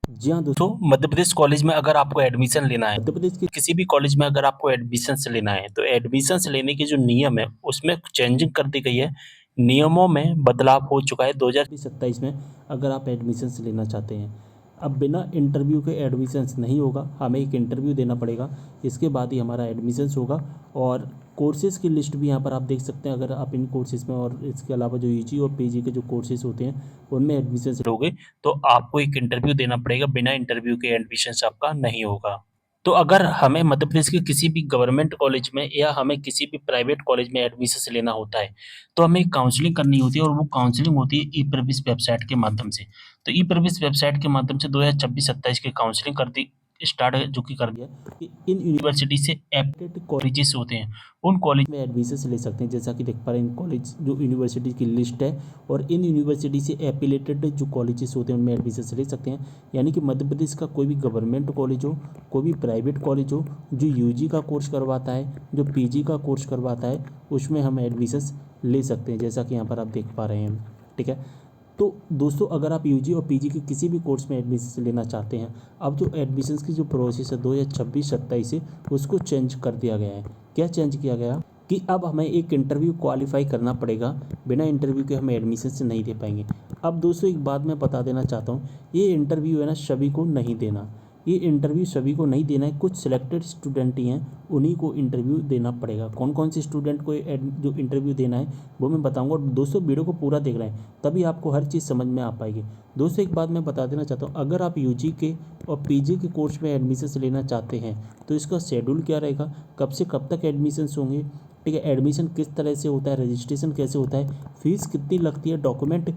जी हाँ तो दोस्तों, मध्य प्रदेश कॉलेज में अगर आपको एडमिशन लेना है, मध्य प्रदेश के किसी भी कॉलेज में अगर आपको एडमिशन्स लेना है, तो एडमिशन्स लेने के जो नियम है, उसमें चेंजिंग कर दी गई है। नियमों में बदलाव हो चुका है 2000। 27 में अगर आप एडमिशन्स लेना चाहते हैं, अब बिना इंटरव्यू के एडमिशन्स नहीं होगा, हमें एक इंटरव्यू देना पड़ेगा। इसके बाद ही हमारा एडमिशन्स होगा। और कोर्सेज़ की लिस्ट भी यहाँ पर आप देख सकते हैं। अगर आप इन कोर्सेज़ में और इसके अलावा जो यूजी और पीजी के जो कोर्सेज़ होते हैं उनमें एडमिशन्स लोगे तो आपको एक इंटरव्यू देना पड़ेगा, बिना इंटरव्यू के एडमिशन्स आपका नहीं होगा। तो अगर हमें मध्य प्रदेश के किसी भी गवर्नमेंट कॉलेज में या हमें किसी भी प्राइवेट कॉलेज में एडमिशन्स लेना होता है, तो हमें काउंसलिंग करनी होती है और वो काउंसलिंग होती है ई-प्रवेश वेबसाइट के माध्यम से। तो ई-प्रवेश वेबसाइट के माध्यम से 2026-27 की काउंसलिंग कर दी स्टार्ट जो कि कर दिया कि इन यूनिवर्सिटी से यूनिवर्सिटी कॉलेजेस होते हैं, उन कॉलेज में एडमिशन्स ले सकते हैं। जैसा कि देख पा रहे हैं, कॉलेज जो यूनिवर्सिटी की लिस्ट है और इन यूनिवर्सिटी से एफिलेटेड जो कॉलेजेस होते हैं उनमें एडमिशन्स ले सकते हैं। यानी कि मध्य प्रदेश का कोई भी गवर्नमेंट कॉलेज हो, कोई भी प्राइवेट कॉलेज हो, जो यूजी का कोर्स करवाता है, जो पीजी का कोर्स करवाता है, उसमें हम एडमिशन्स ले सकते हैं, जैसा कि यहाँ पर आप देख पा रहे हैं। ठीक है। तो दोस्तों, अगर आप यूजी और पीजी के किसी भी कोर्स में एडमिशन लेना चाहते हैं, अब जो एडमिशन्स की जो प्रोसेस है 2026-27 से उसको चेंज कर दिया गया है। क्या चेंज किया गया कि अब हमें एक इंटरव्यू क्वालिफाई करना पड़ेगा, बिना इंटरव्यू के हम एडमिशन से नहीं दे पाएंगे। अब दोस्तों, एक बात मैं बता देना चाहता हूँ, ये इंटरव्यू है ना सभी को नहीं देना। ये इंटरव्यू सभी को नहीं देना है, कुछ सिलेक्टेड स्टूडेंट ही हैं, उन्हीं को इंटरव्यू देना पड़ेगा। कौन कौन से स्टूडेंट को जो इंटरव्यू देना है वो मैं बताऊंगा। और दोस्तों, वीडियो को पूरा देख रहे हैं तभी आपको हर चीज़ समझ में आ पाएगी। दोस्तों, एक बात मैं बता देना चाहता हूँ, अगर आप यूजी के और पीजी के कोर्स में एडमिशन लेना चाहते हैं तो इसका शेड्यूल क्या रहेगा, कब से कब तक एडमिशन्स होंगे, ठीक है, एडमिशन किस तरह से होता है, रजिस्ट्रेशन कैसे होता है, फीस कितनी लगती है, डॉक्यूमेंट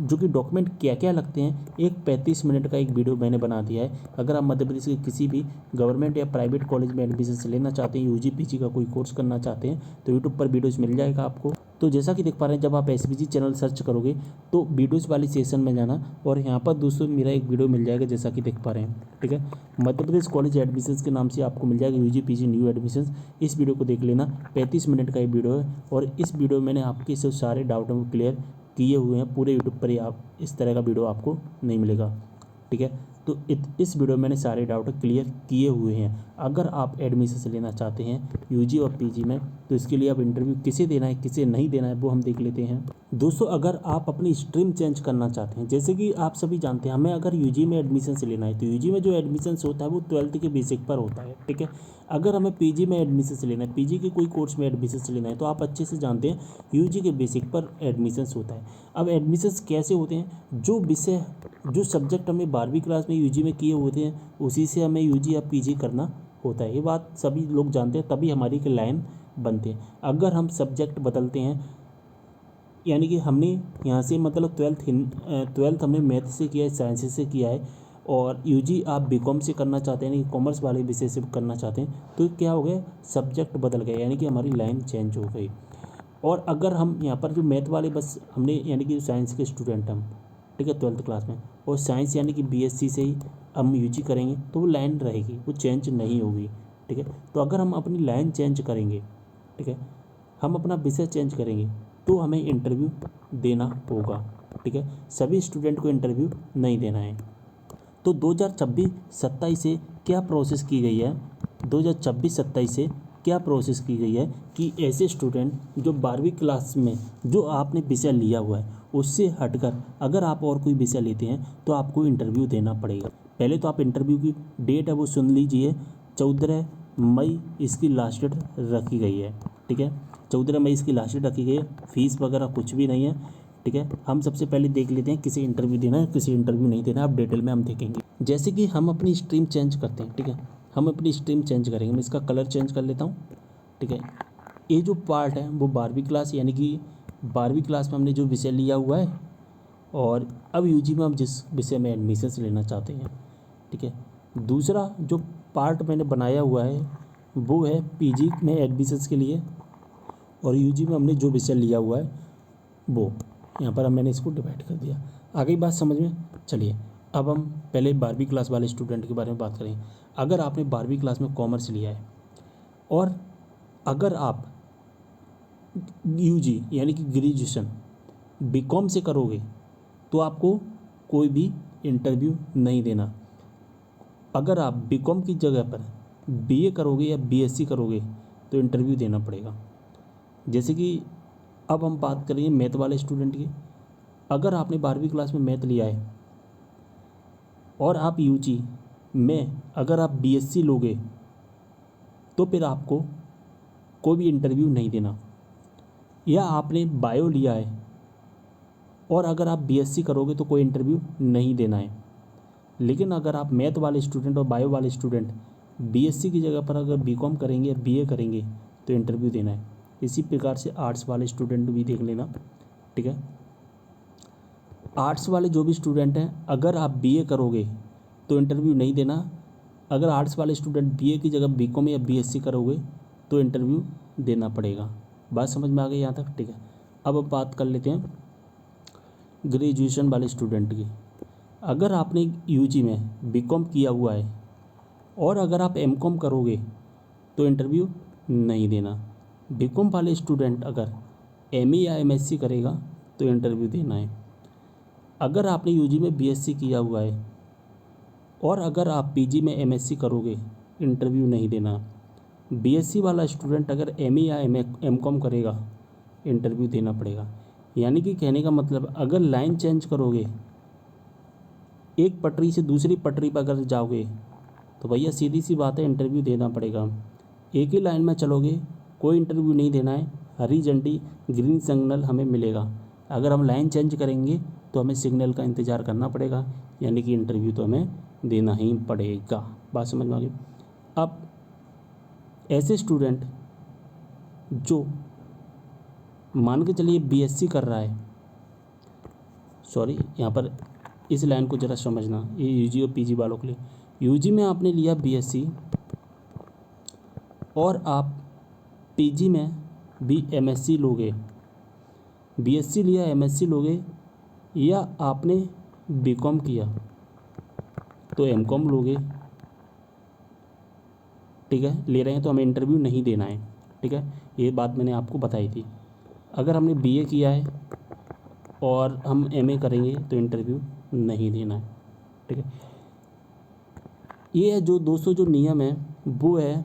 जो कि डॉक्यूमेंट क्या क्या लगते हैं, एक 35 मिनट का एक वीडियो मैंने बना दिया है। अगर आप मध्य प्रदेश के किसी भी गवर्नमेंट या प्राइवेट कॉलेज में एडमिशन लेना चाहते हैं, यूजी पीजी का कोई कोर्स करना चाहते हैं, तो यूट्यूब पर वीडियोज़ मिल जाएगा आपको। तो जैसा कि देख पा रहे हैं, जब आप एसबीजी चैनल सर्च करोगे तो वीडियोज़ वाली सेशन में जाना और यहाँ पर दोस्तों मेरा एक वीडियो मिल जाएगा, जैसा कि देख पा रहे हैं। ठीक है, मध्य प्रदेश कॉलेज एडमिशन्स के नाम से आपको मिल जाएगा यूजी पीजी न्यू एडमिशन्स। इस वीडियो को देख लेना, 35 मिनट का ये वीडियो है और इस वीडियो में मैंने आपके सब सारे डाउटों को क्लियर किए हुए हैं। पूरे यूट्यूब पर ही आप इस तरह का वीडियो आपको नहीं मिलेगा। ठीक है, तो इस वीडियो में मैंने सारे डाउट क्लियर किए हुए हैं। अगर आप एडमिशन लेना चाहते हैं यूजी और पीजी में, तो इसके लिए आप इंटरव्यू किसे देना है किसे नहीं देना है वो हम देख लेते हैं। दोस्तों, अगर आप अपनी स्ट्रीम चेंज करना चाहते हैं, जैसे कि आप सभी जानते हैं, हमें अगर यूजी में एडमिशन लेना है तो यूजी में जो एडमिशन होता है वो 12th के बेसिक पर होता है। ठीक है, अगर हमें पीजी में एडमिशन लेना है, पीजी के कोई कोर्स में एडमिशन लेना है, तो आप अच्छे से जानते हैं यूजी के बेसिक पर एडमिशन होता है। अब एडमिशन्स कैसे होते हैं, जो विषय जो सब्जेक्ट हमें 12वीं क्लास में यूजी में किए होते हैं उसी से हमें यूजी या पीजी करना होता है। ये बात सभी लोग जानते हैं, तभी हमारी की लाइन बनते हैं। अगर हम सब्जेक्ट बदलते हैं, यानी कि हमने यहाँ से मतलब ट्वेल्थ हमने मैथ से किया है, साइंस से किया है, और यूजी आप बीकॉम से करना चाहते हैं, यानी कि कॉमर्स वाले विषय से करना चाहते हैं, तो क्या हो गया, सब्जेक्ट बदल गए, यानी कि हमारी लाइन चेंज हो गई। और अगर हम यहाँ पर जो मैथ वाले बस हमने, यानी कि साइंस के स्टूडेंट हम, ठीक है, 12th क्लास में, और साइंस यानी कि बीएससी से ही हम यूजी करेंगे, तो वो लाइन रहेगी, वो चेंज नहीं होगी। ठीक है, तो अगर हम अपनी लाइन चेंज करेंगे, ठीक है, हम अपना विषय चेंज करेंगे, तो हमें इंटरव्यू देना होगा। ठीक है, सभी स्टूडेंट को इंटरव्यू नहीं देना है। तो 2026-27 से क्या प्रोसेस की गई है, 2026-27 से क्या प्रोसेस की गई है कि ऐसे स्टूडेंट जो 12वीं क्लास में जो आपने विषय लिया हुआ है उससे हटकर अगर आप और कोई विषय लेते हैं तो आपको इंटरव्यू देना पड़ेगा। पहले तो आप इंटरव्यू की डेट है वो सुन लीजिए, 14 मई इसकी लास्ट डेट रखी गई है। ठीक है, 14 मई इसकी लास्ट डेट रखी गई है। फीस वगैरह कुछ भी नहीं है। ठीक है, हम सबसे पहले देख लेते हैं किसे इंटरव्यू देना है किसे इंटरव्यू नहीं देना है, अब डिटेल में हम देखेंगे। जैसे कि हम अपनी स्ट्रीम चेंज करते हैं, ठीक है, हम अपनी स्ट्रीम चेंज करेंगे, मैं इसका कलर चेंज कर लेता हूँ। ठीक है, ये जो पार्ट है वो 12वीं क्लास, यानी कि 12वीं क्लास में हमने जो विषय लिया हुआ है, और अब यूजी में हम जिस विषय में एडमिशन्स लेना चाहते हैं। ठीक है, दूसरा जो पार्ट मैंने बनाया हुआ है वो है पीजी में एडमिशन्स के लिए, और यूजी में हमने जो विषय लिया हुआ है वो यहाँ पर मैंने इसको डिवाइड कर दिया। आ गई बात समझ में? चलिए, अब हम पहले 12वीं क्लास वाले स्टूडेंट के बारे में बात करें। अगर आपने 12वीं क्लास में कॉमर्स लिया है और अगर आप यूजी यानी कि ग्रेजुएशन बीकॉम से करोगे तो आपको कोई भी इंटरव्यू नहीं देना। अगर आप बीकॉम की जगह पर बीए करोगे या बीएससी करोगे तो इंटरव्यू देना पड़ेगा। जैसे कि अब हम बात करेंगे मैथ वाले स्टूडेंट की। अगर आपने 12वीं क्लास में मैथ लिया है और आप यूजी में अगर आप बीएससी लोगे तो फिर आपको कोई भी इंटरव्यू नहीं देना। या आपने बायो लिया है और अगर आप बीएससी करोगे तो कोई इंटरव्यू नहीं देना है। लेकिन अगर आप मैथ वाले स्टूडेंट और बायो वाले स्टूडेंट बीएससी की जगह पर अगर बीकॉम करेंगे या बीए करेंगे तो इंटरव्यू देना है। इसी प्रकार से आर्ट्स वाले स्टूडेंट भी देख लेना, ठीक है। आर्ट्स वाले जो भी स्टूडेंट हैं अगर आप बीए करोगे तो इंटरव्यू नहीं देना। अगर आर्ट्स वाले स्टूडेंट बीए की जगह बीकॉम या बीएससी करोगे तो इंटरव्यू देना पड़ेगा। बात समझ में आ गई यहाँ तक, ठीक है। अब बात कर लेते हैं ग्रेजुएशन वाले स्टूडेंट की। अगर आपने यूजी में बीकॉम किया हुआ है और अगर आप एमकॉम करोगे तो इंटरव्यू नहीं देना। बीकॉम वाले स्टूडेंट अगर एमए या एमएससी करेगा तो इंटरव्यू देना है। अगर आपने यूजी में बीएससी किया हुआ है और अगर आप पीजी में एमएससी करोगे इंटरव्यू नहीं देना। बीएससी वाला स्टूडेंट अगर एमए या एमकॉम करेगा इंटरव्यू देना पड़ेगा। यानी कि कहने का मतलब अगर लाइन चेंज करोगे, एक पटरी से दूसरी पटरी पर अगर जाओगे तो भैया सीधी सी बात है इंटरव्यू देना पड़ेगा। एक ही लाइन में चलोगे कोई इंटरव्यू नहीं देना है, हरी झंडी ग्रीन सिग्नल हमें मिलेगा। अगर हम लाइन चेंज करेंगे तो हमें सिग्नल का इंतज़ार करना पड़ेगा, यानी कि इंटरव्यू तो हमें देना ही पड़ेगा। बात समझ में आ गई। अब ऐसे स्टूडेंट जो मान के चलिए बीएससी कर रहा है, सॉरी यहाँ पर इस लाइन को ज़रा समझना, ये यूजी और पीजी वालों के लिए। यूजी में आपने लिया बीएससी और आप पीजी में भी एमएससी लोगे, बीएससी लिया एमएससी लोगे, या आपने बीकॉम किया तो एमकॉम लोगे, ठीक है। ले रहे हैं तो हमें इंटरव्यू नहीं देना है, ठीक है। ये बात मैंने आपको बताई थी। अगर हमने बीए किया है और हम एमए करेंगे तो इंटरव्यू नहीं देना है, ठीक है। ये है जो दोस्तों जो नियम है वो है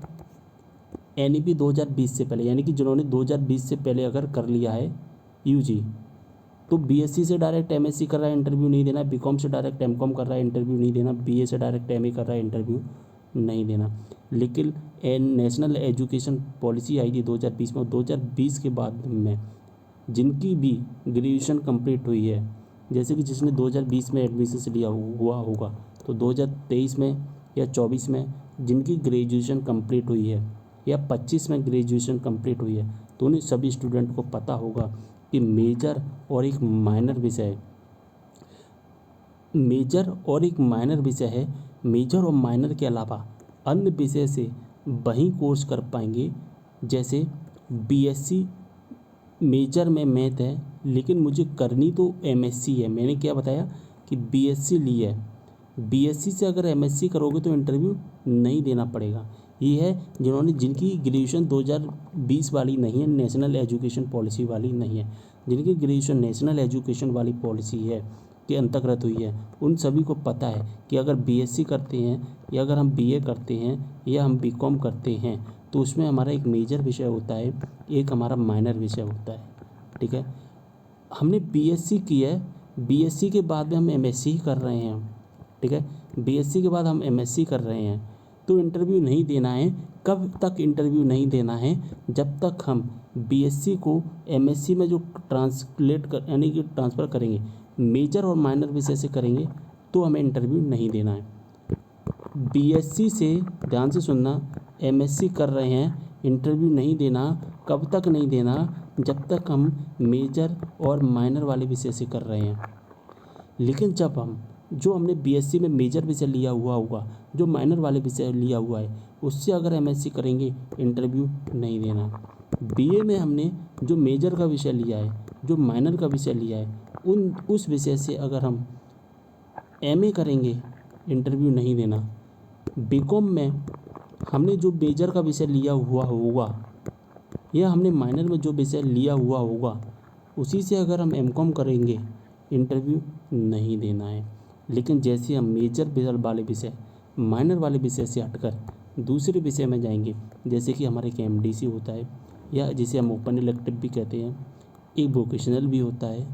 एनईपी 2020 से पहले, यानी कि जिन्होंने 2020 से पहले अगर कर लिया है यूजी तो बीएससी से डायरेक्ट एमएससी कर रहा है इंटरव्यू नहीं देना, बीकॉम से डायरेक्ट एमकॉम कर रहा है इंटरव्यू नहीं देना, बीए से डायरेक्ट एमए कर रहा है इंटरव्यू नहीं देना। लेकिन नेशनल एजुकेशन पॉलिसी आई थी 2020 में, 2020 के बाद में जिनकी भी ग्रेजुएशन कंप्लीट हुई है, जैसे कि जिसने 2020 में एडमिशन लिया हुआ होगा तो 2023 में या 24 में जिनकी ग्रेजुएशन कंप्लीट हुई है या 25 में ग्रेजुएशन कंप्लीट हुई है तो उन्हें सभी स्टूडेंट को पता होगा कि मेजर और एक माइनर विषय है। मेजर और एक माइनर विषय है। मेजर और माइनर के अलावा अन्य विषय से वही कोर्स कर पाएंगे। जैसे बीएससी मेजर में मैथ है लेकिन मुझे करनी तो एमएससी है, मैंने क्या बताया कि बीएससी ली है, बीएससी से अगर एमएससी करोगे तो इंटरव्यू नहीं देना पड़ेगा। ये है जिनकी ग्रेजुएशन 2020 वाली नहीं है, नेशनल एजुकेशन पॉलिसी वाली नहीं है। जिनकी ग्रेजुएशन नेशनल एजुकेशन वाली पॉलिसी है के अंतर्गत हुई है उन सभी को पता है कि अगर बीएससी करते हैं या अगर हम बीए करते हैं या हम बीकॉम करते हैं तो उसमें हमारा एक मेजर विषय होता है, एक हमारा माइनर विषय होता है, ठीक है। हमने बीएससी की है, बीएससी के बाद में हम एमएससी कर रहे हैं, ठीक है। बीएससी के बाद हम एमएससी कर रहे हैं तो इंटरव्यू नहीं देना है। कब तक इंटरव्यू नहीं देना है? जब तक हम बीएससी को एमएससी में जो यानी कि ट्रांसफ़र करेंगे मेजर और माइनर विषय से करेंगे तो हमें इंटरव्यू नहीं देना है। बीएससी से ध्यान से सुनना, एमएससी कर रहे हैं इंटरव्यू नहीं देना। कब तक नहीं देना? जब तक हम मेजर और माइनर वाले विषय से कर रहे हैं। लेकिन जब हमने बीएससी में मेजर विषय लिया हुआ होगा, जो माइनर वाले विषय लिया हुआ है उससे अगर एमएससी करेंगे इंटरव्यू नहीं देना। बीए में हमने जो मेजर का विषय लिया है, जो माइनर का विषय लिया है, उस विषय से अगर हम एमए करेंगे इंटरव्यू नहीं देना। बीकॉम में हमने जो मेजर का विषय लिया हुआ होगा या हमने माइनर में जो विषय लिया हुआ होगा उसी से अगर हम एमकॉम करेंगे इंटरव्यू नहीं देना है। लेकिन जैसे हम मेजर वाले विषय माइनर वाले विषय से हटकर दूसरे विषय में जाएंगे, जैसे कि हमारे एक एमडीसी होता है या जिसे हम ओपन इलेक्टिव भी कहते हैं, एक वोकेशनल भी होता है,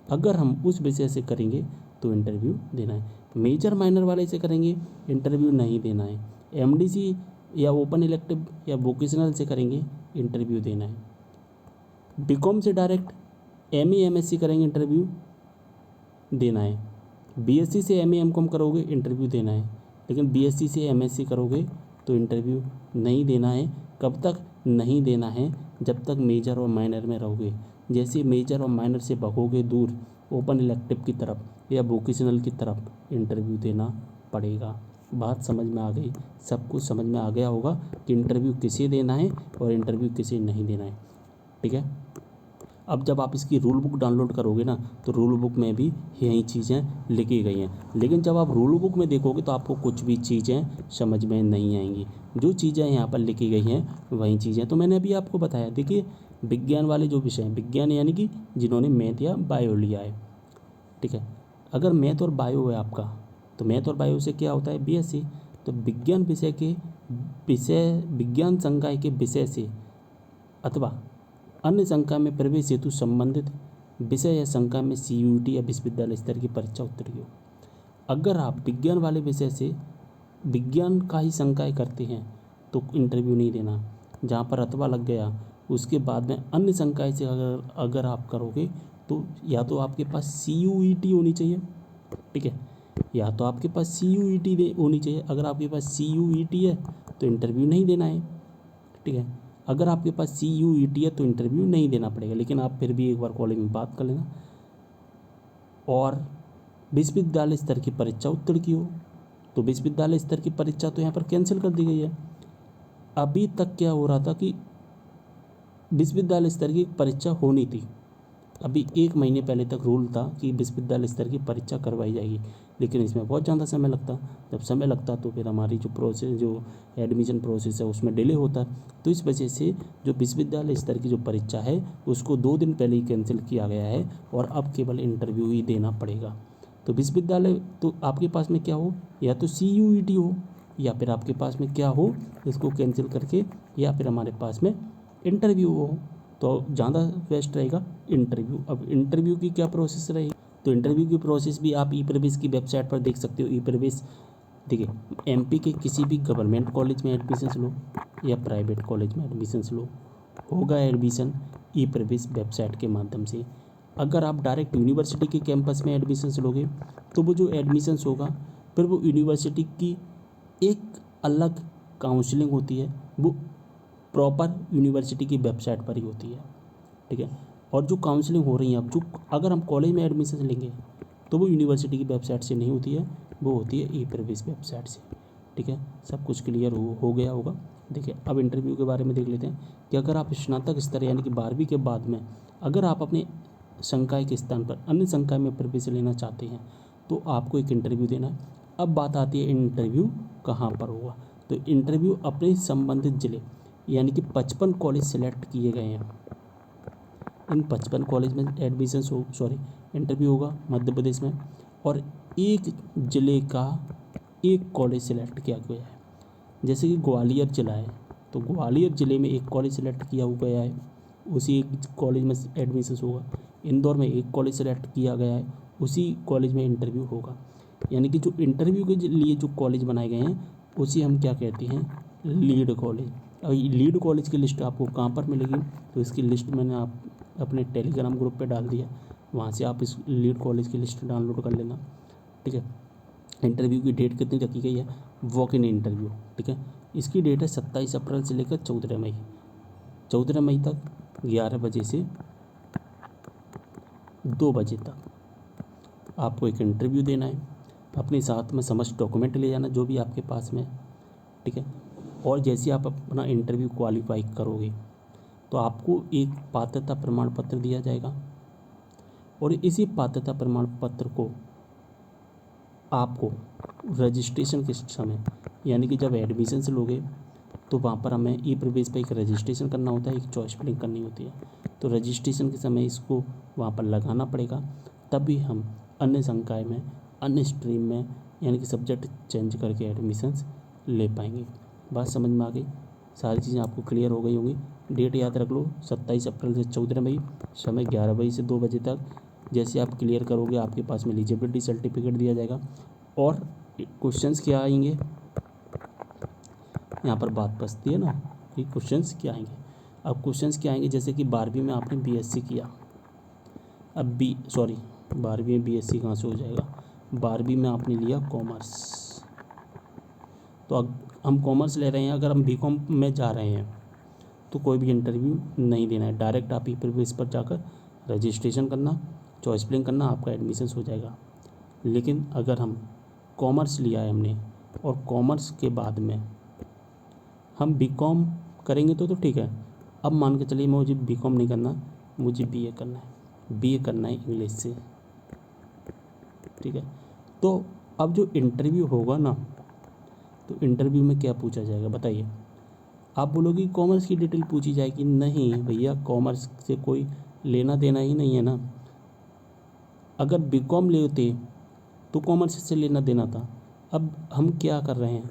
अगर हम उस विषय से करेंगे तो इंटरव्यू देना है। मेजर माइनर वाले से करेंगे इंटरव्यू नहीं देना है। एमडीसी या ओपन इलेक्टिव या वोकेशनल से करेंगे इंटरव्यू देना है। बीकॉम से डायरेक्ट एमए एमएससी करेंगे इंटरव्यू देना है। बीएससी से एमए एमकॉम करोगे इंटरव्यू देना है, लेकिन बीएससी से एमएससी करोगे तो इंटरव्यू नहीं देना है। कब तक नहीं देना है? जब तक मेजर और माइनर में रहोगे। जैसे मेजर और माइनर से भगोगे दूर ओपन इलेक्टिव की तरफ या वोकेशनल की तरफ इंटरव्यू देना पड़ेगा। बात समझ में आ गई? सब कुछ समझ में आ गया होगा कि इंटरव्यू किसे देना है और इंटरव्यू किसे नहीं देना है। ठीक है, अब जब आप इसकी रूल बुक डाउनलोड करोगे ना, तो रूल बुक में भी यही चीज़ें लिखी गई हैं, लेकिन जब आप रूल बुक में देखोगे तो आपको कुछ भी चीज़ें समझ में नहीं आएंगी। जो चीज़ें यहाँ पर लिखी गई हैं वही चीज़ें तो मैंने अभी आपको बताया। देखिए, विज्ञान वाले जो विषय हैं, विज्ञान यानी कि जिन्होंने मैथ या बायो लिया है, ठीक है, अगर मैथ और बायो है आपका, तो मैथ और बायो से क्या होता है? बीएससी। तो विज्ञान विज्ञान संकाय के विषय से अथवा अन्य संकाय में प्रवेश हेतु संबंधित विषय या संकाय में सीयूईटी या विश्वविद्यालय स्तर की परीक्षा उत्तीर्ण हो। अगर आप विज्ञान वाले विषय से विज्ञान का ही संकाय करते हैं तो इंटरव्यू नहीं देना। जहाँ पर अथवा लग गया उसके बाद में अन्य संकाय से अगर आप करोगे तो या तो आपके पास सीयूईटी होनी चाहिए, ठीक है, या तो आपके पास सीयूईटी होनी चाहिए। अगर आपके पास सीयूईटी है तो इंटरव्यू नहीं देना है, ठीक है। अगर आपके पास सीयूईटी है तो इंटरव्यू नहीं देना पड़ेगा, लेकिन आप फिर भी एक बार कॉलेज में बात कर लेना। और विश्वविद्यालय स्तर की परीक्षा उत्तीर्ण की हो तो विश्वविद्यालय स्तर की परीक्षा तो यहाँ पर कैंसिल कर दी गई है। अभी तक क्या हो रहा था कि विश्वविद्यालय स्तर की परीक्षा होनी थी, अभी 1 महीने पहले तक रूल था कि विश्वविद्यालय स्तर की परीक्षा करवाई जाएगी, लेकिन इसमें बहुत ज़्यादा समय लगता। जब समय लगता तो फिर हमारी जो एडमिशन प्रोसेस है उसमें डिले होता। तो इस वजह से जो विश्वविद्यालय स्तर की जो परीक्षा है उसको 2 दिन पहले ही कैंसिल किया गया है और अब केवल इंटरव्यू ही देना पड़ेगा। तो विश्वविद्यालय तो आपके पास में क्या हो, या तो सीयूईटी हो या फिर आपके पास में क्या हो, इसको कैंसिल करके या फिर हमारे पास में इंटरव्यू हो, तो ज़्यादा बेस्ट रहेगा इंटरव्यू। अब इंटरव्यू की क्या प्रोसेस रहेगी? तो इंटरव्यू की प्रोसेस भी आप ई प्रवेश की वेबसाइट पर देख सकते हो। ई प्रवेश, देखिए, एमपी के किसी भी गवर्नमेंट कॉलेज में एडमिशन लो या प्राइवेट कॉलेज में एडमिशन लो, होगा एडमिशन ई प्रवेश वेबसाइट के माध्यम से। अगर आप डायरेक्ट यूनिवर्सिटी के कैंपस में एडमिशन लोगे तो वो जो एडमिशन्स होगा फिर वो यूनिवर्सिटी की एक अलग काउंसलिंग होती है, वो प्रॉपर यूनिवर्सिटी की वेबसाइट पर ही होती है, ठीक है। और जो काउंसलिंग हो रही है अब, जो अगर हम कॉलेज में एडमिशन लेंगे तो वो यूनिवर्सिटी की वेबसाइट से नहीं होती है, वो होती है ई प्रवेश वेबसाइट से, ठीक है। सब कुछ क्लियर हो गया होगा। देखिए, अब इंटरव्यू के बारे में देख लेते हैं कि अगर आप स्नातक स्तर यानी कि 12वीं के बाद में अगर आप अपने संकाय के स्थान पर अन्य संकाय में प्रवेश लेना चाहते हैं तो आपको एक इंटरव्यू देना है। अब बात आती है इंटरव्यू कहाँ पर होगा। तो इंटरव्यू अपने संबंधित जिले यानी कि 55 कॉलेज सेलेक्ट किए गए हैं, इन 55 कॉलेज में इंटरव्यू होगा मध्य प्रदेश में, और एक ज़िले का एक कॉलेज सेलेक्ट किया गया है। जैसे कि ग्वालियर ज़िला है तो ग्वालियर ज़िले में एक कॉलेज सेलेक्ट किया गया है, उसी एक कॉलेज में एडमिशन होगा। इंदौर में एक कॉलेज सेलेक्ट किया गया है, उसी कॉलेज में इंटरव्यू होगा। यानी कि जो इंटरव्यू के लिए जो कॉलेज बनाए गए हैं उसी हम क्या कहते हैं, लीड कॉलेज। और लीड कॉलेज की लिस्ट आपको कहाँ पर मिलेगी? तो इसकी लिस्ट मैंने आप अपने टेलीग्राम ग्रुप पे डाल दिया, वहाँ से आप इस लीड कॉलेज की लिस्ट डाउनलोड कर लेना, ठीक है। इंटरव्यू की डेट कितनी रखी गई है? वॉक इन इंटरव्यू, ठीक है। इसकी डेट है 27 अप्रैल से लेकर 14 मई, 14 मई तक 11 बजे से 2 बजे तक आपको एक इंटरव्यू देना है। अपने साथ में समस्त डॉक्यूमेंट ले जाना जो भी आपके पास में, ठीक है। और जैसे आप अपना इंटरव्यू क्वालिफाई करोगे तो आपको एक पात्रता प्रमाण पत्र दिया जाएगा, और इसी पात्रता प्रमाण पत्र को आपको रजिस्ट्रेशन के समय यानी कि जब एडमिशन से लोगे तो वहाँ पर हमें ई प्रवेश पर एक रजिस्ट्रेशन करना होता है, एक चॉइस फिलिंग करनी होती है। तो रजिस्ट्रेशन के समय इसको वहाँ पर लगाना पड़ेगा, तभी हम अन्य संकाय में अन्य स्ट्रीम में यानी कि सब्जेक्ट चेंज करके एडमिशन्स ले पाएंगे। बात समझ में आ गई, सारी चीज़ें आपको क्लियर हो गई होंगी। डेट याद रख लो 27 अप्रैल से 14 मई, समय 11 बजे से 2 बजे तक। जैसे आप क्लियर करोगे आपके पास में एलिजिबिलिटी सर्टिफिकेट दिया जाएगा। और क्वेश्चंस क्या आएंगे, यहाँ पर बात बचती है ना कि क्वेश्चंस क्या आएंगे। अब क्वेश्चंस क्या आएंगे, जैसे कि 12वीं में आपने बीएससी किया, अब 12वीं में बीएससी कहाँ से हो जाएगा, 12वीं में आपने लिया कॉमर्स, तो अब हम कॉमर्स ले रहे हैं, अगर हम बीकॉम में जा रहे हैं तो कोई भी इंटरव्यू नहीं देना है, डायरेक्ट आप ई प्रीवियस पर जाकर रजिस्ट्रेशन करना, चॉइस फिलिंग करना, आपका एडमिशन हो जाएगा। लेकिन अगर हम कॉमर्स लिया है हमने और कॉमर्स के बाद में हम बीकॉम करेंगे तो ठीक है। अब मान के चलिए मुझे बीकॉम नहीं करना, मुझे बीए करना है, बीए करना है इंग्लिश से, ठीक है। तो अब जो इंटरव्यू होगा ना, तो इंटरव्यू में क्या पूछा जाएगा बताइए। आप बोलोगे कॉमर्स की डिटेल पूछी जाएगी, नहीं भैया, कॉमर्स से कोई लेना देना ही नहीं है ना। अगर बीकॉम लेते तो कॉमर्स से लेना देना था। अब हम क्या कर रहे हैं,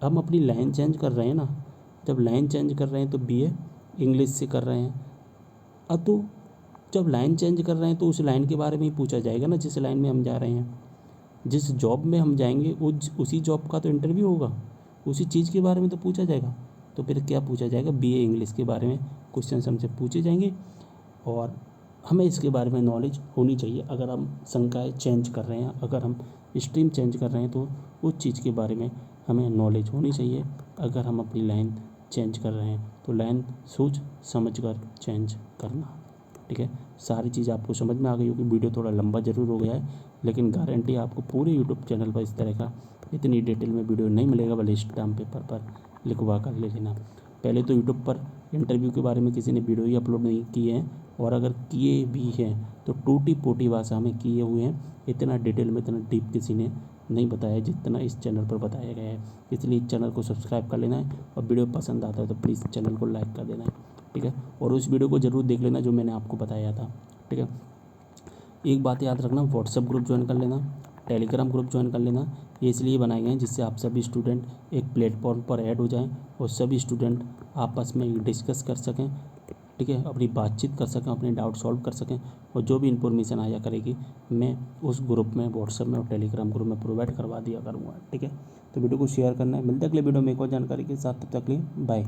हम अपनी लाइन चेंज कर रहे हैं ना। जब लाइन चेंज कर रहे हैं तो बीए इंग्लिश से कर रहे हैं। अब तो जब लाइन चेंज कर रहे हैं तो उस लाइन के बारे में ही पूछा जाएगा ना, जिस लाइन में हम जा रहे हैं, जिस जॉब में हम जाएंगे उसी जॉब का तो इंटरव्यू होगा, उसी चीज़ के बारे में तो पूछा जाएगा। तो फिर क्या पूछा जाएगा, बीए इंग्लिश के बारे में क्वेश्चन हमसे पूछे जाएंगे और हमें इसके बारे में नॉलेज होनी चाहिए। अगर हम संकाय चेंज कर रहे हैं, अगर हम स्ट्रीम चेंज कर रहे हैं तो उस चीज़ के बारे में हमें नॉलेज होनी चाहिए। अगर हम अपनी लाइन चेंज कर रहे हैं तो लाइन सोच समझ कर चेंज करना, ठीक है। सारी चीज़ आपको समझ में आ गई होगी। वीडियो थोड़ा लंबा ज़रूर हो गया है, लेकिन गारंटी आपको पूरे यूट्यूब चैनल पर इस तरह का इतनी डिटेल में वीडियो नहीं मिलेगा, भले स्टाम्प पेपर पर लिखवा कर ले लेना। पहले तो यूट्यूब पर इंटरव्यू के बारे में किसी ने वीडियो ही अपलोड नहीं किए हैं, और अगर किए भी हैं तो टूटी पोटी भाषा में किए हुए हैं। इतना डिटेल में, इतना डीप किसी ने नहीं बताया जितना इस चैनल पर बताया गया है। इसलिए इस चैनल को सब्सक्राइब कर लेना है, और वीडियो पसंद आता है तो प्लीज़ चैनल को लाइक कर देना है, ठीक है। और उस वीडियो को ज़रूर देख लेना जो मैंने आपको बताया था, ठीक है। एक बात याद रखना, व्हाट्सएप ग्रुप ज्वाइन कर लेना, टेलीग्राम ग्रुप ज्वाइन कर लेना। ये इसलिए बनाए गए हैं जिससे आप सभी स्टूडेंट एक प्लेटफॉर्म पर ऐड हो जाएं और सभी स्टूडेंट आपस में डिस्कस कर सकें, ठीक है, अपनी बातचीत कर सकें, अपने डाउट सॉल्व कर सकें। और जो भी इन्फॉर्मेशन आया करेगी मैं उस ग्रुप में, व्हाट्सएप में और टेलीग्राम ग्रुप में प्रोवाइड करवा दिया करूँगा, ठीक है। तो वीडियो को शेयर करना है। मिलते अगले वीडियो में एक और जानकारी के साथ, तब तक के लिए बाय।